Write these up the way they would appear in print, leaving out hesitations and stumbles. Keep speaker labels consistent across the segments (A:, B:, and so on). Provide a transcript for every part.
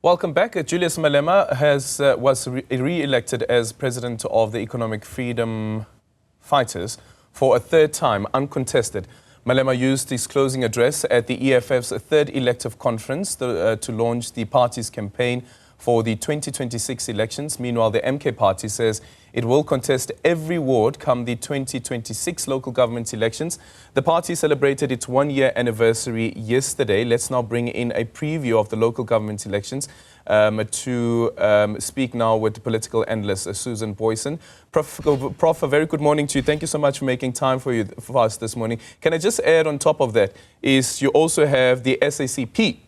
A: Welcome back. Julius Malema was re-elected as president of the Economic Freedom Fighters for a third time, uncontested. Malema used his closing address at the EFF's third elective conference to launch the party's campaign for the 2026 elections. Meanwhile, the MK party says it will contest every ward come the 2026 local government elections. The party celebrated its one-year anniversary yesterday. Let's now bring in a preview of the local government elections to speak now with political analyst Susan Booysen. Prof, a very good morning to you. Thank you so much for making time for us this morning. Can I just add on top of that is you also have the SACP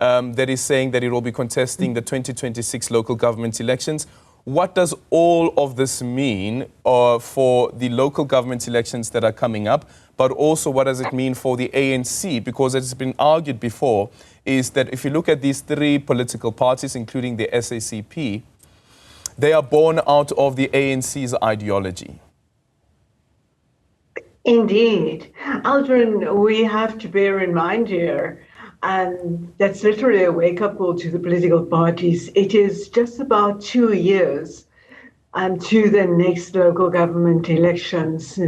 A: that is saying that it will be contesting the 2026 local government elections. What does all of this mean for the local government elections that are coming up, but also what does it mean for the ANC? Because it's been argued before, is that if you look at these three political parties, including the SACP, they are born out of the ANC's ideology.
B: Indeed. Aldrin, we have to bear in mind here, and that's literally a wake-up call to the political parties. It is just about 2 years to the next local government elections,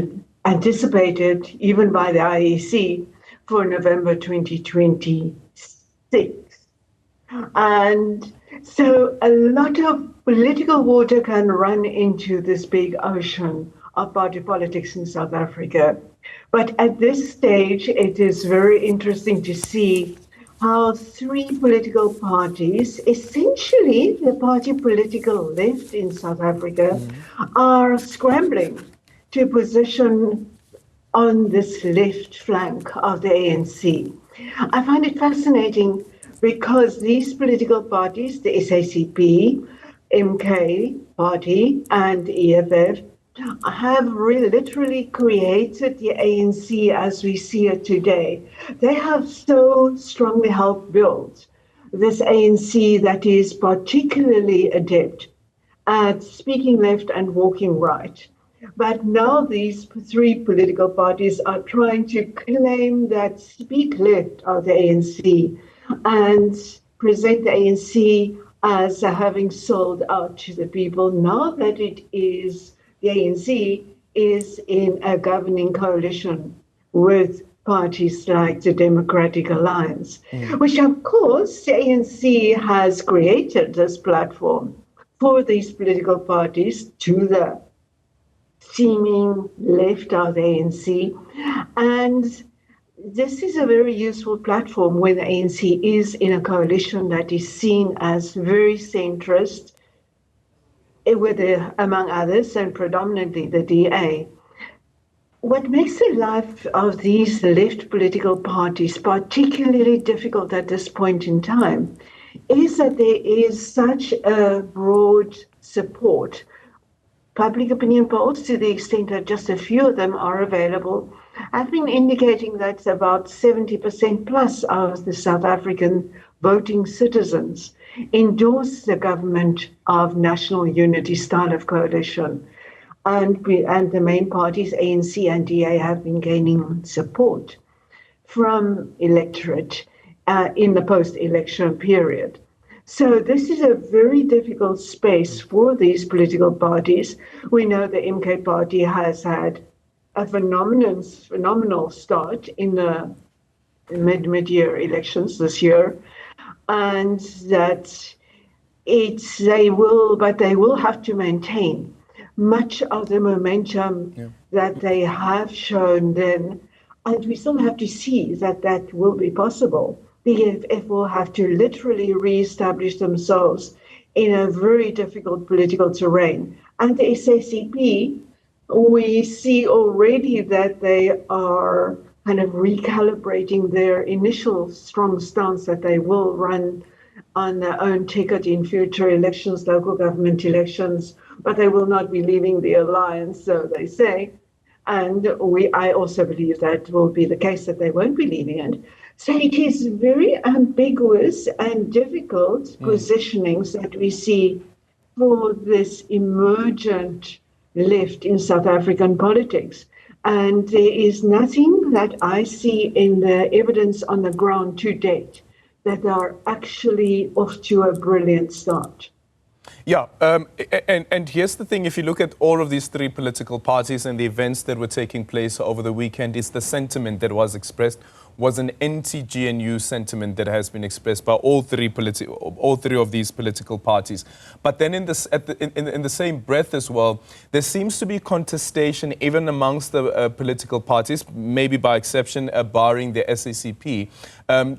B: anticipated even by the IEC for November 2026. And so a lot of political water can run into this big ocean of party politics in South Africa. But at this stage, it is very interesting to see how three political parties, essentially the party political left in South Africa, are scrambling to position on this left flank of the ANC. I find it fascinating because these political parties, the SACP, MK party, and EFF, have literally created the ANC as we see it today. They have so strongly helped build this ANC that is particularly adept at speaking left and walking right. But now these three political parties are trying to claim that speak left of the ANC and present the ANC as having sold out to the people now that it is the ANC is in a governing coalition with parties like the Democratic Alliance, which of course the ANC has created this platform for these political parties to the seeming left of the ANC. And this is a very useful platform when the ANC is in a coalition that is seen as very centrist, with among others, and predominantly the DA. What makes the life of these left political parties particularly difficult at this point in time is that there is such a broad support. Public opinion polls, to the extent that just a few of them are available, have been indicating that about 70% plus of the South African voting citizens endorse the government of national unity style of coalition. And the main parties, ANC and DA, have been gaining support from Electorate in the post-election period. So this is a very difficult space for these political parties. We know the MK party has had a phenomenal start in the mid-year elections this year, and that they will have to maintain much of the momentum that they have shown then, and we still have to see that that will be possible. The EFF will have to literally re-establish themselves in a very difficult political terrain. And the SACP, we see already that they are kind of recalibrating their initial strong stance that they will run on their own ticket in future elections, local government elections, but they will not be leaving the alliance, so they say. And I also believe that will be the case, that they won't be leaving it. So it is very ambiguous and difficult positionings that we see for this emergent left in South African politics. And there is nothing that I see in the evidence on the ground to date that are actually off to a brilliant start.
A: Yeah, and here's the thing, if you look at all of these three political parties and the events that were taking place over the weekend, is the sentiment that was expressed was an anti-GNU sentiment that has been expressed by all three of these political parties. But then in the same breath as well, there seems to be contestation even amongst the political parties, maybe by exception, barring the SACP,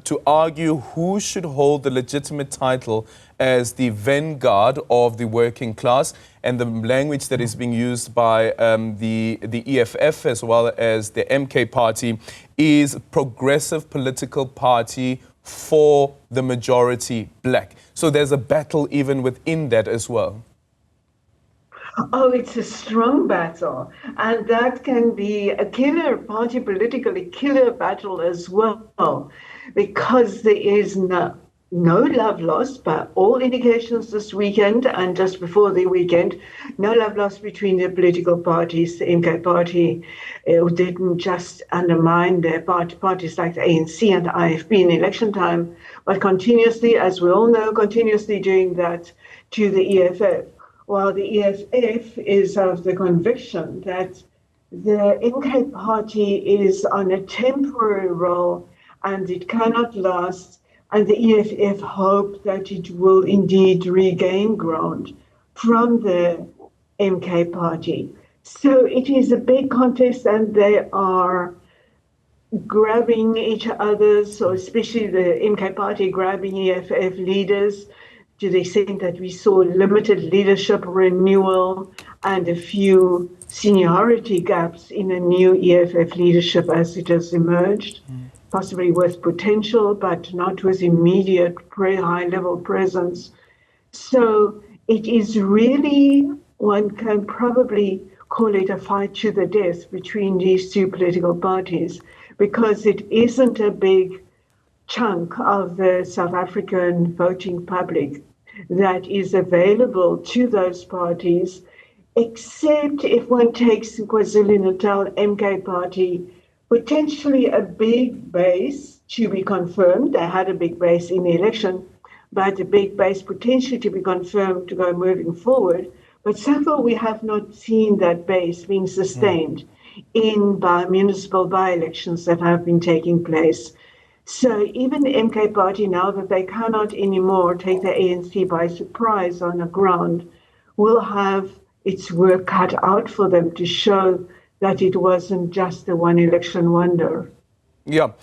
A: to argue who should hold the legitimate title as the vanguard of the working class, and the language that is being used by the EFF as well as the MK party is progressive political party for the majority black. So there's a battle even within that as well.
B: Oh, it's a strong battle, and that can be a killer party, politically killer battle as well, because there is no love lost by all indications this weekend and just before the weekend. No love lost between the political parties. The MK party didn't just undermine their parties like the ANC and the IFP in election time, but continuously, as we all know, continuously doing that to the EFF. While the EFF is of the conviction that the MK party is on a temporary role and it cannot last, and the EFF hope that it will indeed regain ground from the MK party. So it is a big contest, and they are grabbing each other, so especially the MK party grabbing EFF leaders, to the extent that we saw limited leadership renewal and a few seniority gaps in a new EFF leadership as it has emerged. Possibly with potential, but not with immediate high-level presence. So it is really, one can probably call it a fight to the death between these two political parties, because it isn't a big chunk of the South African voting public that is available to those parties, except if one takes KwaZulu-Natal MK party, potentially a big base to be confirmed. They had a big base in the election, but a big base potentially to be confirmed to go moving forward. But so far, we have not seen that base being sustained in municipal by-elections that have been taking place. So even the MK party, now that they cannot anymore take the ANC by surprise on the ground, will have its work cut out for them to show that it wasn't just a one election wonder.
A: Yeah.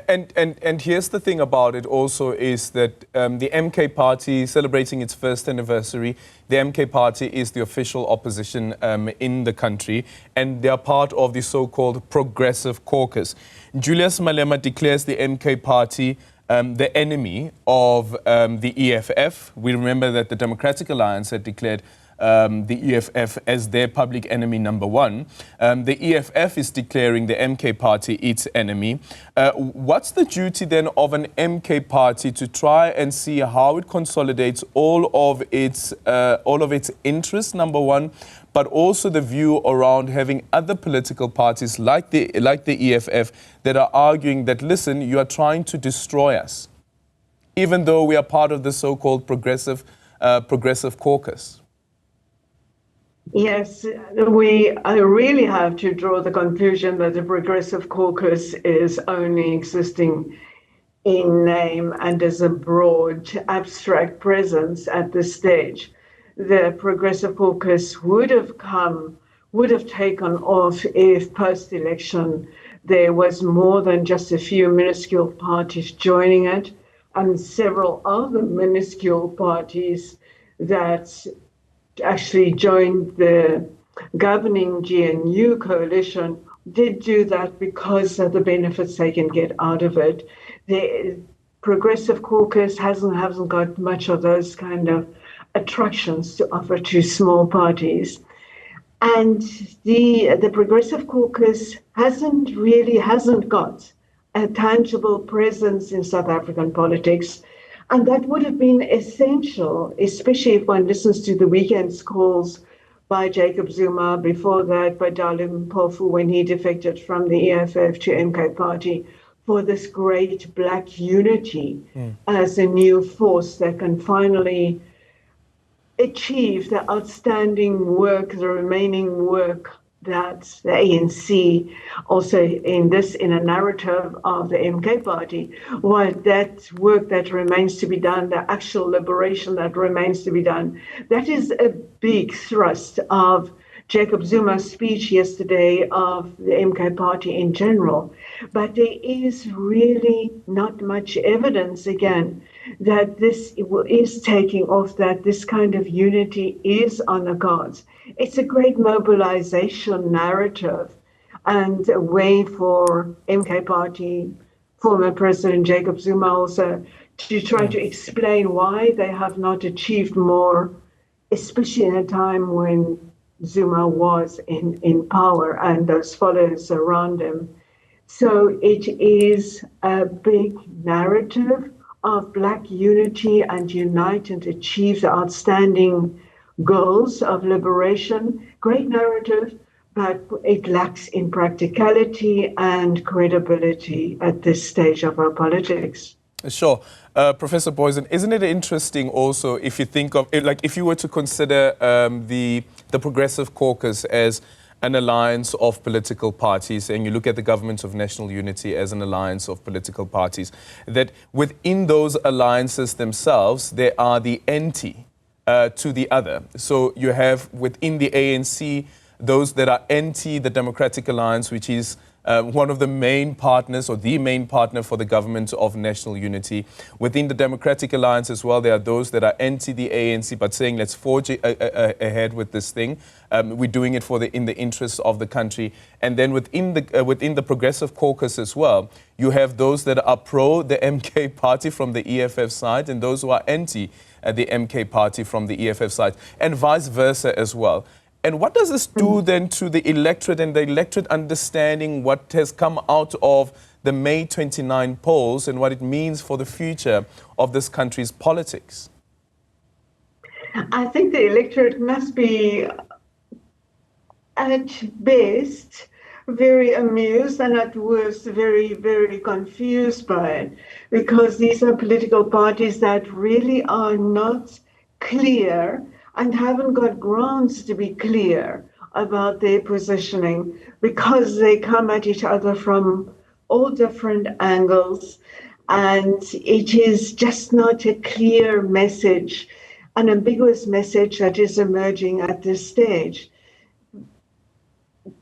A: And here's the thing about it also is that the MK party celebrating its first anniversary, the MK party is the official opposition in the country, and they are part of the so-called progressive caucus. Julius Malema declares the MK party the enemy of the EFF. We remember that the Democratic Alliance had declared the EFF as their public enemy number one. The EFF is declaring the MK party its enemy. What's the duty then of an MK party to try and see how it consolidates all of its interests, number one, but also the view around having other political parties like the EFF that are arguing that, listen, you are trying to destroy us, even though we are part of the so-called progressive caucus?
B: Yes, I really have to draw the conclusion that the Progressive Caucus is only existing in name and as a broad, abstract presence at this stage. The Progressive Caucus would have taken off if post-election there was more than just a few minuscule parties joining it, and several other minuscule parties that actually joined the governing GNU coalition did do that because of the benefits they can get out of it. The Progressive Caucus hasn't got much of those kind of attractions to offer to small parties. And the Progressive Caucus hasn't got a tangible presence in South African politics. And that would have been essential, especially if one listens to the weekend's calls by Jacob Zuma, before that by Dalim Mpofu when he defected from the EFF to MK party, for this great black unity as a new force that can finally achieve the outstanding work, the remaining work that the ANC, also in a narrative of the MK party, what that work that remains to be done, the actual liberation that remains to be done, that is a big thrust of Jacob Zuma's speech yesterday, of the MK party in general. But there is really not much evidence, again, that this is taking off, that this kind of unity is on the cards. It's a great mobilization narrative and a way for MK party, former President Jacob Zuma also, to try to explain why they have not achieved more, especially in a time when Zuma was in power and those followers around him. So it is a big narrative of black unity and unite and achieve the outstanding goals of liberation. Great narrative, but it lacks in practicality and credibility at this stage of our politics.
A: Sure. Professor Booysen, isn't it interesting also if you think of it, like if you were to consider the Progressive Caucus as an alliance of political parties, and you look at the Government of National Unity as an alliance of political parties, that within those alliances themselves, there are the anti to the other. So you have within the ANC those that are anti the Democratic Alliance, which is one of the main partners or the main partner for the Government of National Unity. Within the Democratic Alliance as well, there are those that are anti the ANC but saying let's forge ahead with this thing. We're doing it in the interests of the country. And then within the Progressive Caucus as well, you have those that are pro the MK party from the EFF side and those who are anti the MK party from the EFF side, and vice versa as well. And what does this do then to the electorate and the electorate understanding what has come out of the May 29 polls and what it means for the future of this country's politics?
B: I think the electorate must be, at best, very amused and at worst very, very confused by it, because these are political parties that really are not clear and haven't got grounds to be clear about their positioning, because they come at each other from all different angles, and it is just not a clear message, an ambiguous message that is emerging at this stage.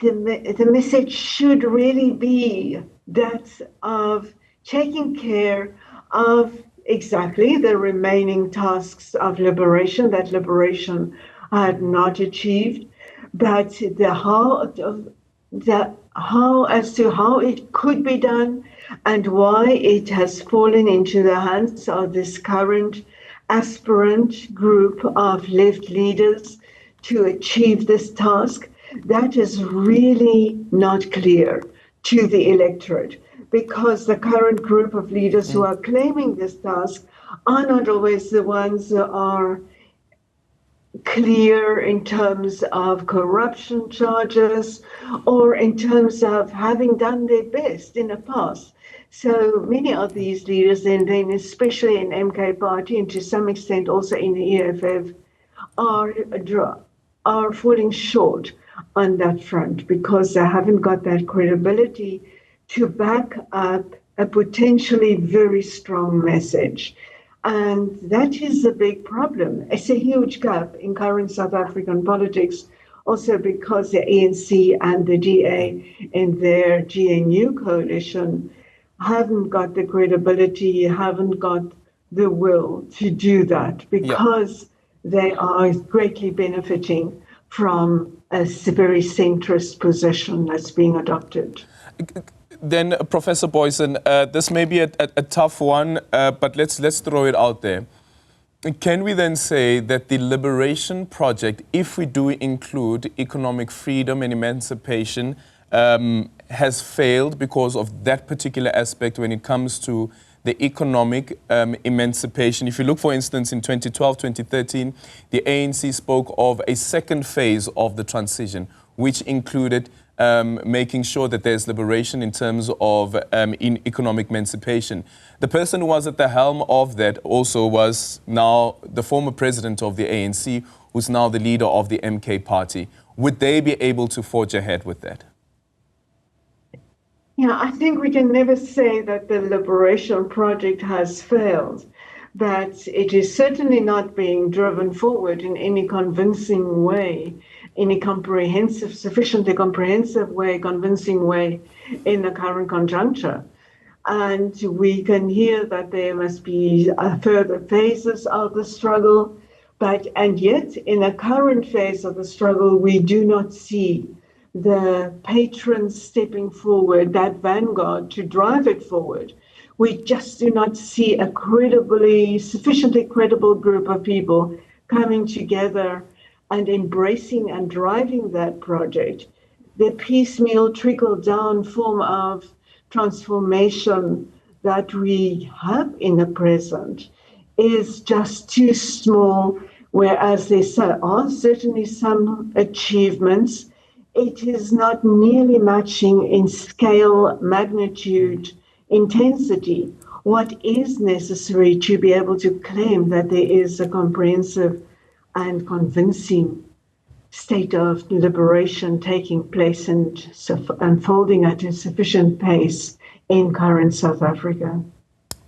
B: The message should really be that of taking care of exactly the remaining tasks of liberation that liberation had not achieved, but the how as to how it could be done and why it has fallen into the hands of this current aspirant group of left leaders to achieve this task. That is really not clear to the electorate, because the current group of leaders who are claiming this task are not always the ones who are clear in terms of corruption charges or in terms of having done their best in the past. So many of these leaders, and then especially in MK party and to some extent also in the EFF, are falling short on that front because they haven't got that credibility to back up a potentially very strong message. And that is a big problem. It's a huge gap in current South African politics, also because the ANC and the DA in their GNU coalition haven't got the credibility, haven't got the will to do that, because they are greatly benefiting from a very centrist position that's being adopted.
A: Then, Professor Booysen, this may be a tough one, but let's throw it out there. Can we then say that the liberation project, if we do include economic freedom and emancipation, has failed because of that particular aspect when it comes to the economic emancipation? If you look, for instance, in 2012, 2013, the ANC spoke of a second phase of the transition, which included making sure that there's liberation in terms of in economic emancipation. The person who was at the helm of that also was now the former president of the ANC, who's now the leader of the MK party. Would they be able to forge ahead with that?
B: Yeah, I think we can never say that the liberation project has failed, that it is certainly not being driven forward in any convincing way, any sufficiently comprehensive way, convincing way in the current conjuncture. And we can hear that there must be further phases of the struggle, and yet in the current phase of the struggle, we do not see the patrons stepping forward, that vanguard to drive it forward. We just do not see a sufficiently credible group of people coming together and embracing and driving that project. The piecemeal trickle-down form of transformation that we have in the present is just too small, whereas there are certainly some achievements. It is not nearly matching in scale, magnitude, intensity what is necessary to be able to claim that there is a comprehensive and convincing state of liberation taking place and unfolding at a sufficient pace in current South Africa.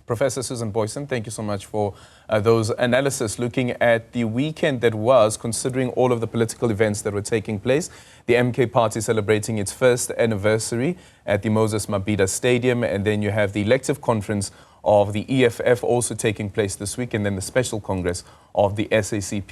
A: Professor Susan Booysen, thank you so much for those analysis looking at the weekend that was, considering all of the political events that were taking place. The MK party celebrating its first anniversary at the Moses Mabhida Stadium, and then you have the elective conference of the EFF also taking place this week, and then the special congress of the SACP.